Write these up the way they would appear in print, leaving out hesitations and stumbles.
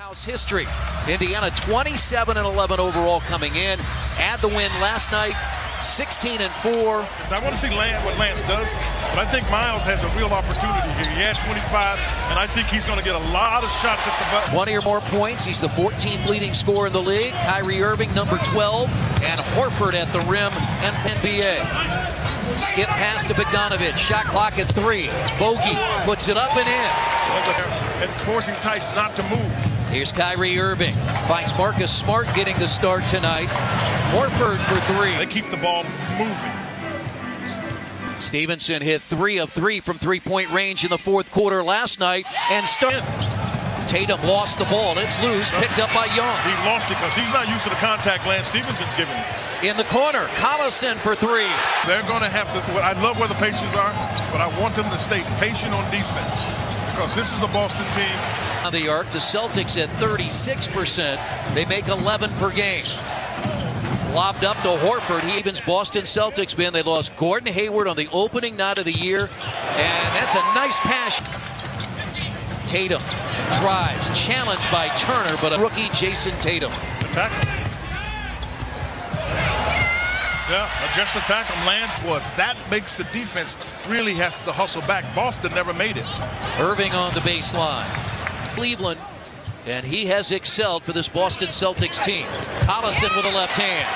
History. Indiana 27-11 overall coming in. Add the win last night, 16-4. I want to see what Lance does, but I think Miles has a real opportunity here. He had 25, and I think he's going to get a lot of shots at the butt. 20 or more points. He's the 14th leading scorer in the league. Kyrie Irving, number 12, and Horford at the rim and NBA. Skip pass to Bogdanovic. Shot clock at 3. Bogey puts it up and in. And forcing Tice not to move. Here's Kyrie Irving. Finds Marcus Smart getting the start tonight. Horford for 3. They keep the ball moving. Stevenson hit 3 of 3 from three-point range in the fourth quarter last night. And Tatum lost the ball. It's loose. Picked up by Young. He lost it because he's not used to the contact Lance Stevenson's giving him. In the corner, Collison for 3. They're going to have to. I love where the Pacers are, but I want them to stay patient on defense because this is a Boston team. On the arc, the Celtics at 36%. They make 11 per game. Lobbed up to Horford. He evens Boston Celtics, man. They lost Gordon Hayward on the opening night of the year. And that's a nice pass. Tatum drives, challenged by Turner, but a rookie Jason Tatum. Attack him. Yeah, just attack him. Lance was. That makes the defense really have to hustle back. Boston never made it. Irving on the baseline. Cleveland, and he has excelled for this Boston Celtics team. Collison with a left hand.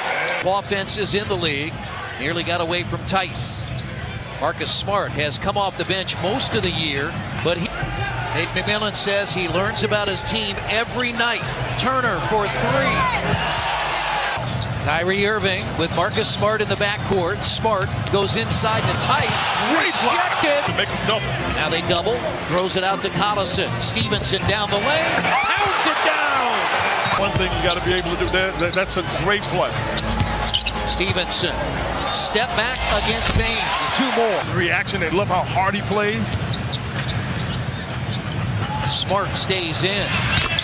Offense is in the league. Nearly got away from Tice. Marcus Smart has come off the bench most of the year, but Nate McMillan says he learns about his team every night. Turner for 3. Kyrie Irving with Marcus Smart in the backcourt. Smart goes inside to Tice. Rejected. To make him double. Now they double. Throws it out to Collison. Stevenson down the lane. Pounds it down. One thing you got to be able to do there. That's a great play. Stevenson. Step back against Baines. 2 more. Reaction. They love how hard he plays. Smart stays in.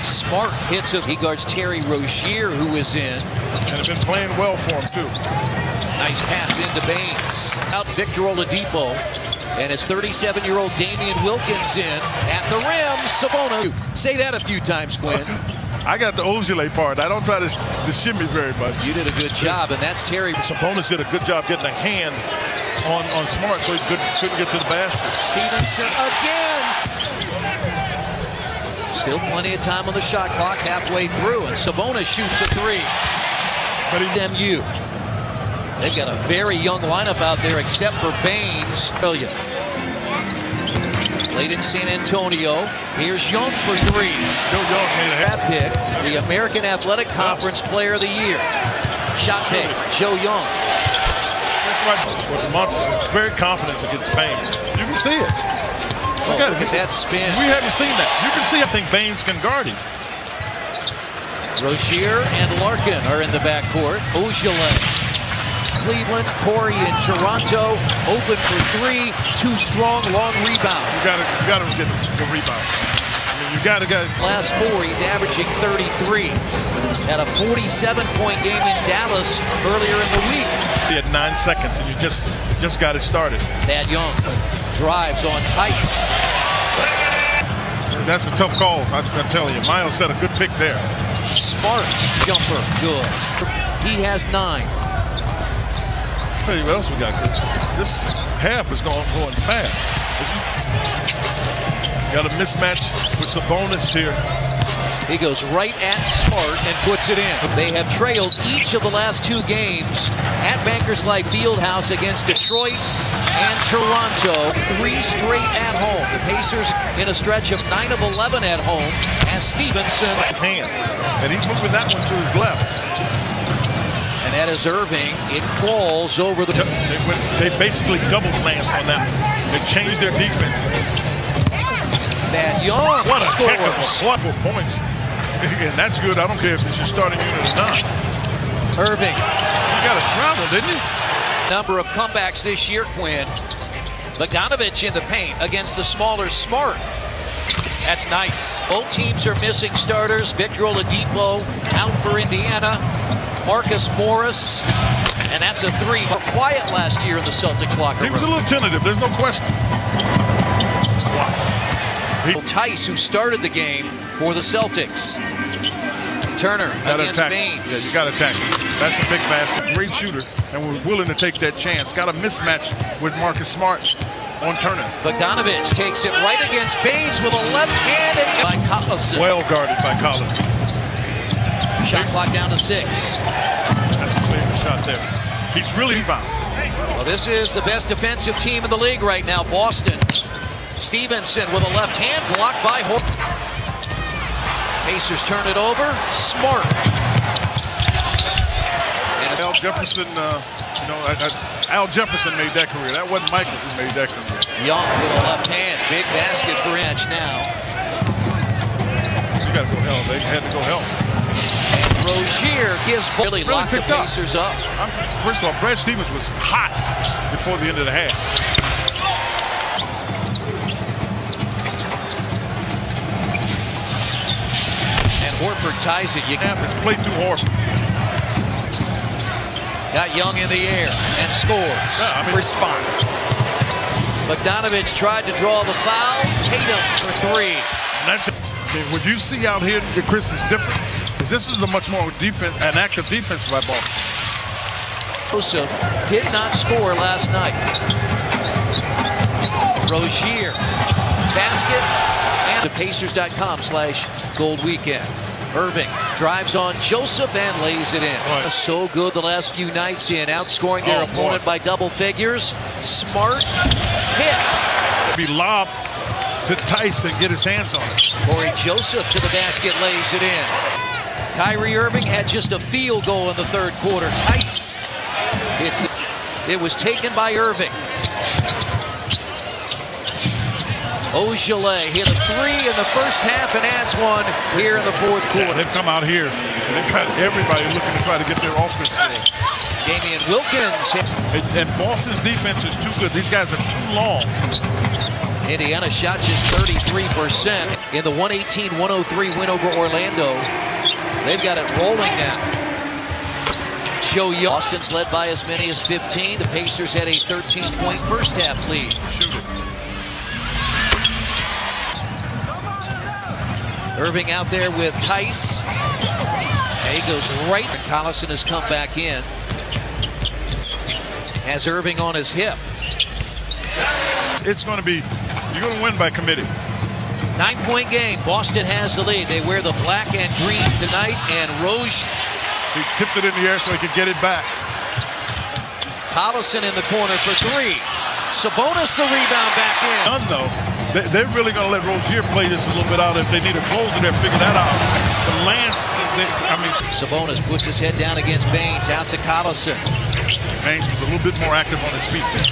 Smart hits him. He guards Terry Rozier, who is in. And has been playing well for him, too. Nice pass into Baines. Out Victor Oladipo. And his 37-year-old Damian Wilkins in. At the rim, Sabonis. Say that a few times, Quinn. I got the Ojale part. I don't try to shimmy very much. You did a good job, and that's Terry. Sabonis did a good job getting a hand on Smart so he couldn't get to the basket. Stevenson again. Still plenty of time on the shot clock, halfway through, and Sabonis shoots a 3. But MU. They've got a very young lineup out there, except for Baines. Brilliant. Late in San Antonio. Here's Young for 3. Joe Young made a that pick, the American Athletic Conference Player of the Year. Shot pick, Joe Young. That's right. Was Montes very confident against Baines. You can see it. Look at that spin. We haven't seen that. You can see, I think Baines can guard him. Rozier and Larkin are in the backcourt. Ojale. Cleveland, Corey in Toronto. Open for 3. Too strong, long rebound. You gotta get the rebound. I mean, you gotta get. Last 4, he's averaging 33. Had a 47-point game in Dallas earlier in the week. He had 9 seconds, and you just got it started. Thad Young drives on Tice. That's a tough call, I'm telling you. Miles set a good pick there. Smart jumper, good. He has 9. I'll tell you what else we got, Chris. This half is going fast. You got a mismatch with Sabonis here. He goes right at Smart and puts it in. They have trailed each of the last 2 games at Bankers Life Fieldhouse against Detroit and Toronto. 3 straight at home. The Pacers in a stretch of 9 of 11 at home as Stevenson. His hands. And he's moving that one to his left. And that is Irving. It falls over the... They basically double glanced on that one. They changed their defense. Thad Young. What a scores. heck of a club of points. And that's good. I don't care if it's your starting unit or not. Irving. He got to travel, didn't he? Number of comebacks this year, Quinn. Bogdanovic in the paint against the smaller Smart. That's nice. Both teams are missing starters. Victor Oladipo out for Indiana. Marcus Morris. And that's a 3. But quiet last year in the Celtics locker room. He was a little tentative. There's no question. Wow. Tice, who started the game, for the Celtics. Turner against Baines. Yeah, you got to attack. That's a big basket. Great shooter, and we're willing to take that chance. Got a mismatch with Marcus Smart on Turner. Bogdanovich takes it right against Baines with a left hand and by Collison. Well guarded by Collison. Shot clock down to 6. That's his favorite shot there. He's really found. Well, this is the best defensive team in the league right now, Boston. Stevenson with a left hand blocked by Horford. Pacers turn it over. Smart. And Al Jefferson, Al Jefferson made that career. That wasn't Michael who made that career. Young with a left hand. Big basket for Inch now. You got to go hell. They had to go hell. And Rozier gives really locked the Pacers up. First of all, Brad Stevens was hot before the end of the half. Horford ties it. It's played through Horford. Got Young in the air and scores. Yeah, response. Bogdanovich tried to draw the foul. Tatum for 3. That's it. What you see out here, Chris, is different. Because this is a much more an active defense by Boston. Joseph did not score last night. Rozier. Basket. And the Pacers.com/Gold Weekend. Irving drives on Joseph and lays it in. Right. So good the last few nights in outscoring their opponent by double figures. Smart hits. Be lobbed to Tice and get his hands on it. Corey Joseph to the basket, lays it in. Kyrie Irving had just a field goal in the third quarter. Tice. It was taken by Irving. Ogilvy hit a 3 in the first half and adds one here in the fourth quarter. Yeah, they've come out here and they've got everybody looking to try to get their offense going. Damian Wilkins. And Boston's defense is too good. These guys are too long. Indiana shot just 33% in the 118-103 win over Orlando. They've got it rolling now. Joe Young. Boston's led by as many as 15. The Pacers had a 13-point first half lead. Shoot it. Irving out there with Tice. And he goes right. Collison has come back in. Has Irving on his hip. It's going to be, you're going to win by committee. 9-point game. Boston has the lead. They wear the black and green tonight. And Rozier. He tipped it in the air so he could get it back. Collison in the corner for 3. Sabonis the rebound back in. None though. They're really going to let Rozier play this a little bit out. If they need a closer, they'll figure that out. But Lance, Sabonis puts his head down against Baines. Out to Collison. Baines was a little bit more active on his feet there.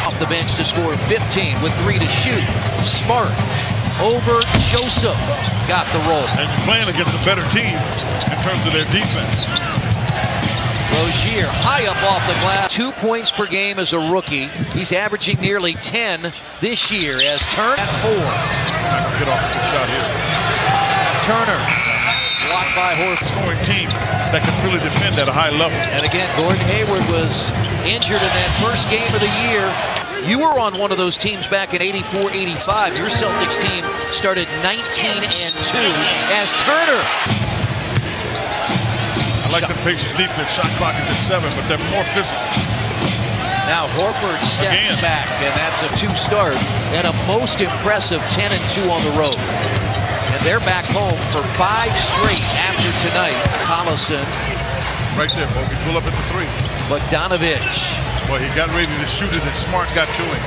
Off the bench to score 15 with 3 to shoot. Smart over Joseph. Got the roll. And you're playing against a better team in terms of their defense. Rozier high up off the glass. 2 points per game as a rookie. He's averaging nearly 10 this year as Turner at 4. Not gonna get off a good shot here. Turner blocked by Horford. Scoring team that can really defend at a high level. And again, Gordon Hayward was injured in that first game of the year. You were on one of those teams back in 84-85. Your Celtics team started 19-2 as Turner. I like the Pacers defense. Shot clock is at 7, but they're more physical. Now Horford steps back, and that's a 2 start and a most impressive 10-2 on the road. And they're back home for 5 straight after tonight. Collison. Right there, Bogey. Pull up at the 3. Bogdanovich. Well, he got ready to shoot it, and Smart got to him.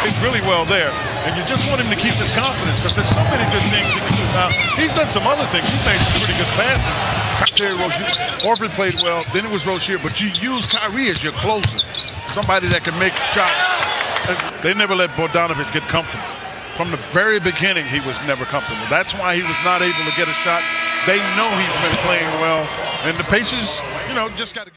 He's really well there, and you just want him to keep his confidence because there's so many good things he can do. Now, he's done some other things. He's made some pretty good passes. Horford played well, then it was Rozier, but you use Kyrie as your closer. Somebody that can make shots. They never let Bogdanovich get comfortable. From the very beginning, he was never comfortable. That's why he was not able to get a shot. They know he's been playing well, and the Pacers, just got to